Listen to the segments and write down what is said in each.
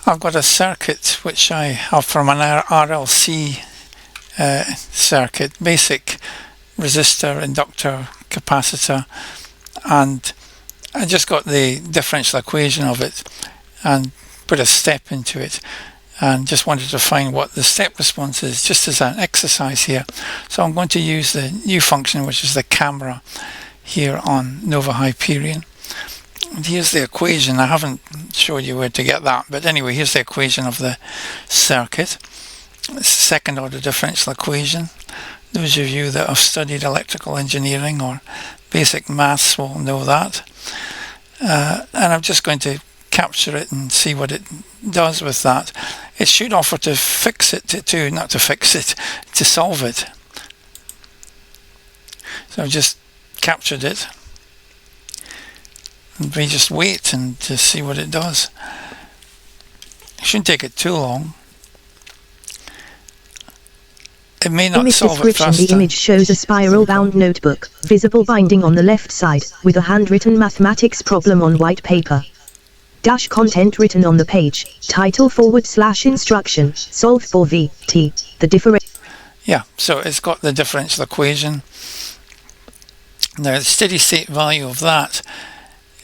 I've got a circuit which I have from an RLC circuit, basic resistor, inductor, capacitor, and I just got the differential equation of it and put a step into it and just wanted to find what the step response is, just as an exercise here. So I'm going to use the new function, which is the camera here on NOVA Hyperion. And here's the equation. I haven't showed you where to get that, but anyway, here's the equation of the circuit. It's second order differential equation. Those of you that have studied electrical engineering or basic maths will know that. And I'm just going to capture it and see what it does with that. It should offer to fix it, to solve it. So I've just captured it. And we just wait and to see what it does. It shouldn't take it too long. It may not solve it faster. The image shows a spiral-bound notebook, visible binding on the left side, with a handwritten mathematics problem on white paper. Dash content written on the page, title / instruction, solve for V, T, the differential. Yeah, so it's got the differential equation. Now the steady state value of that,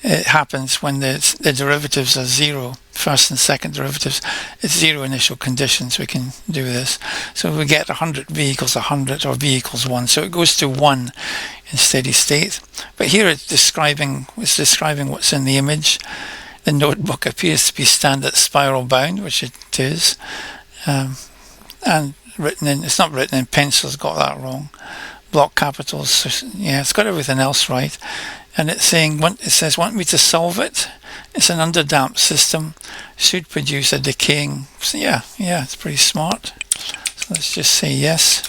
it happens when the derivatives are zero, first and second derivatives. It's zero initial conditions. We can do this. So we get 100, V equals 100 or V equals 1. So it goes to 1 in steady state. But here it's describing what's in the image. The notebook appears to be standard spiral bound, which it is. And it's not written in pencil, it's got that wrong. Block capitals, so yeah, it's got everything else right. And it's saying, it says, want me to solve it? It's an underdamped system, should produce a decaying. So yeah, it's pretty smart. So let's just say yes.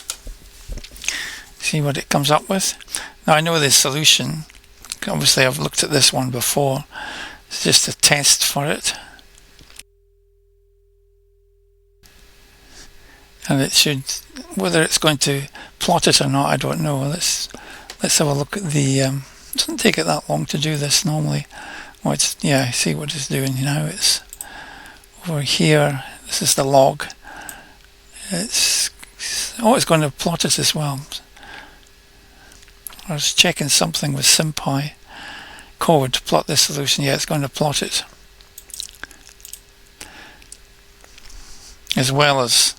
See what it comes up with. Now I know the solution. Obviously I've looked at this one before. It's just a test for it. And it should, whether it's going to plot it or not, I don't know. Let's have a look at the, it doesn't take it that long to do this normally. Oh, I see what it's doing now. It's over here. This is the log. It's going to plot it as well. I was checking something with SymPy code to plot this solution. Yeah, it's going to plot it. As well as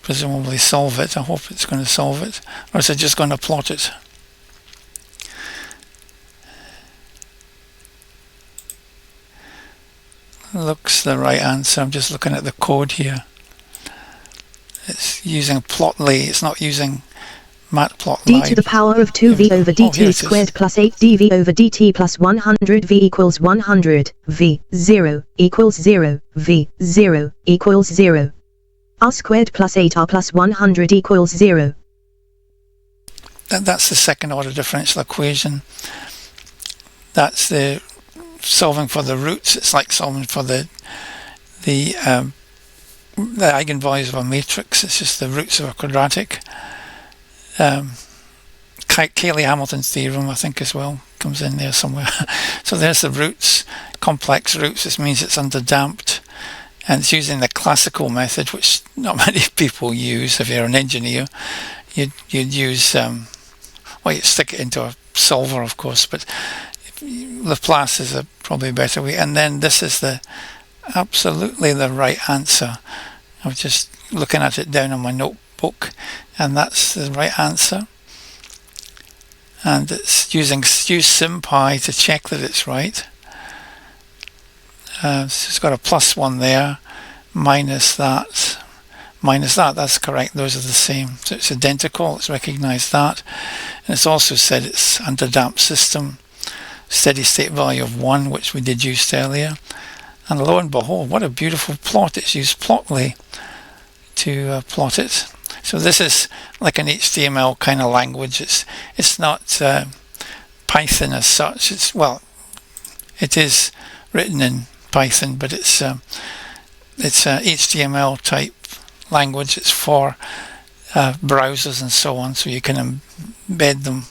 presumably solve it. I hope it's going to solve it. Or is it just going to plot it? Looks the right answer. I'm just looking at the code here. It's using plotly. It's not using matplotlib. D to the power of 2v over dt squared plus 8dv over dt plus 100 v equals 100, v 0 equals 0, v 0 equals 0. R squared plus 8r plus 100 equals 0. That's the second order differential equation. That's the solving for the roots. It's like solving for the eigenvalues of a matrix. It's just the roots of a quadratic. Cayley-Hamilton's theorem, I think, as well comes in there somewhere. So there's the roots, complex roots. This means it's underdamped, and it's using the classical method, which not many people use. If you're an engineer, you'd use you'd stick it into a solver, of course, but Laplace is probably a better way. And then this is absolutely the right answer. I'm just looking at it down on my notebook, and that's the right answer. And it's use SymPy to check that it's right. So it's got a +1 there, minus that, that's correct. Those are the same. So it's identical. It's recognized that. And it's also said it's underdamped system, steady state value of 1, which we deduced earlier. And lo and behold, what a beautiful plot. It's used Plotly to plot it. So this is like an HTML kind of language. It's not Python as such. It is written in Python, but it's a HTML type language. It's for browsers and so on, so you can embed them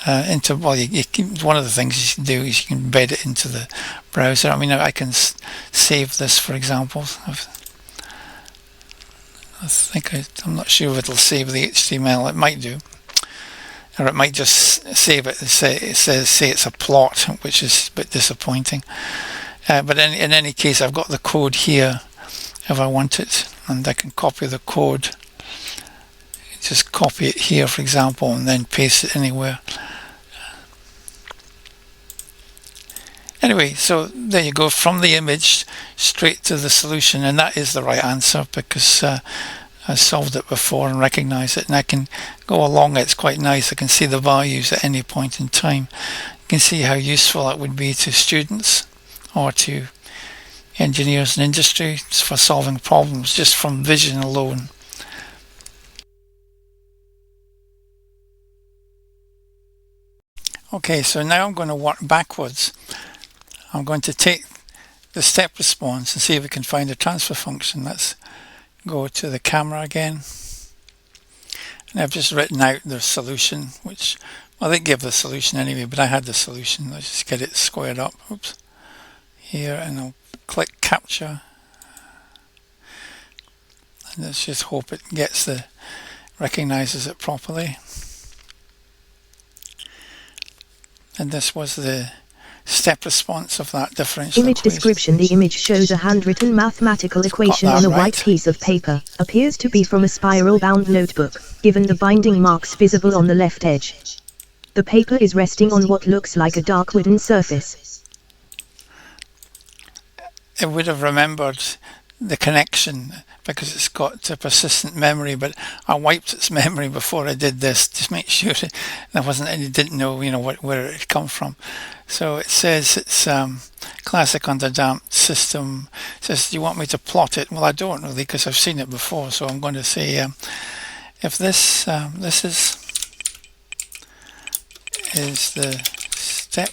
into, well, you can, one of the things you can do is you can embed it into the browser. I mean, I can save this, for example. I'm not sure if it'll save the HTML. It might do, or it might just save it. Say it's a plot, which is a bit disappointing. But in any case, I've got the code here if I want it, and I can copy the code. Just copy it here, for example, and then paste it anywhere. Anyway, so there you go, from the image straight to the solution, and that is the right answer because I solved it before and recognized it, and I can go along it. It's quite nice. I can see the values at any point in time. You can see how useful that would be to students or to engineers and industry for solving problems just from vision alone. Okay, so now I'm going to work backwards. I'm going to take the step response and see if we can find a transfer function. Let's go to the camera again. And I've just written out the solution, which, well, they give the solution anyway, but I had the solution. Let's just get it squared up. Oops. Here, and I'll click capture. And let's just hope it gets recognizes it properly. And this was the step response of that differential image equation. Description: the image shows a handwritten mathematical equation on a white piece of paper, appears to be from a spiral-bound notebook, given the binding marks visible on the left edge. The paper is resting on what looks like a dark wooden surface. It would have remembered the connection because it's got persistent memory, but I wiped its memory before I did this to make sure there wasn't any, didn't know, where it had come from. So it says it's classic underdamped system. It says, do you want me to plot it? Well, I don't really, because I've seen it before. So I'm going to say if this is the step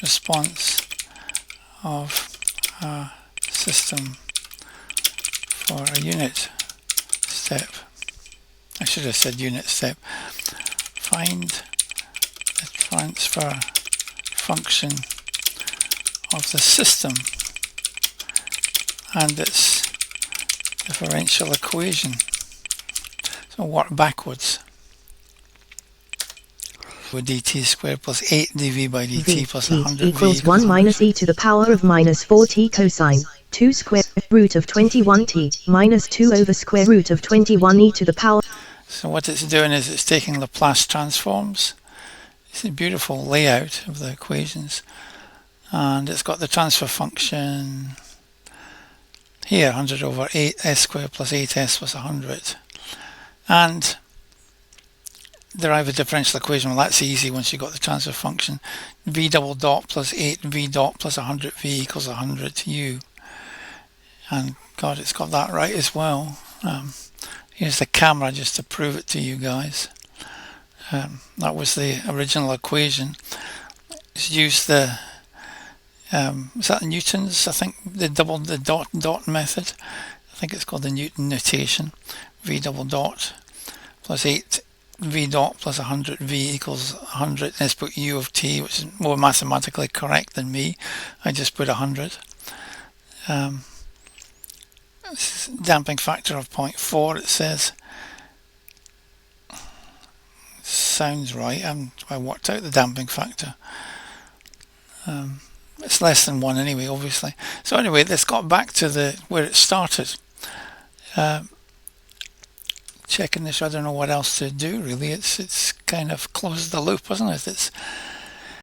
response of a system for a unit step. I should have said unit step. Find the transfer function of the system and its differential equation. So work backwards. With dt squared plus 8 dv by dt plus 100 equals 1 minus e to the power of minus 4t cosine 2 square root of 21t minus 2 over square root of 21e to the power. So what it's doing is it's taking Laplace transforms. It's a beautiful layout of the equations, and it's got the transfer function here, 100 over 8s squared plus 8s plus 100, and derive a differential equation. Well, that's easy once you've got the transfer function. V double dot plus 8v dot plus 100v equals 100u. And God, it's got that right as well. Here's the camera just to prove it to you guys. That was the original equation. It's used the is that Newton's? I think the dot method. I think it's called the Newton notation. V double dot plus 8 v dot plus 100v equals 100. Let's put u of t, which is more mathematically correct than me. I just put 100. Damping factor of 0.4, it says. Sounds right. I worked out the damping factor. It's less than 1 anyway, obviously. So anyway, this got back to where it started. Checking this, I don't know what else to do really. It's kind of closed the loop, isn't it? It's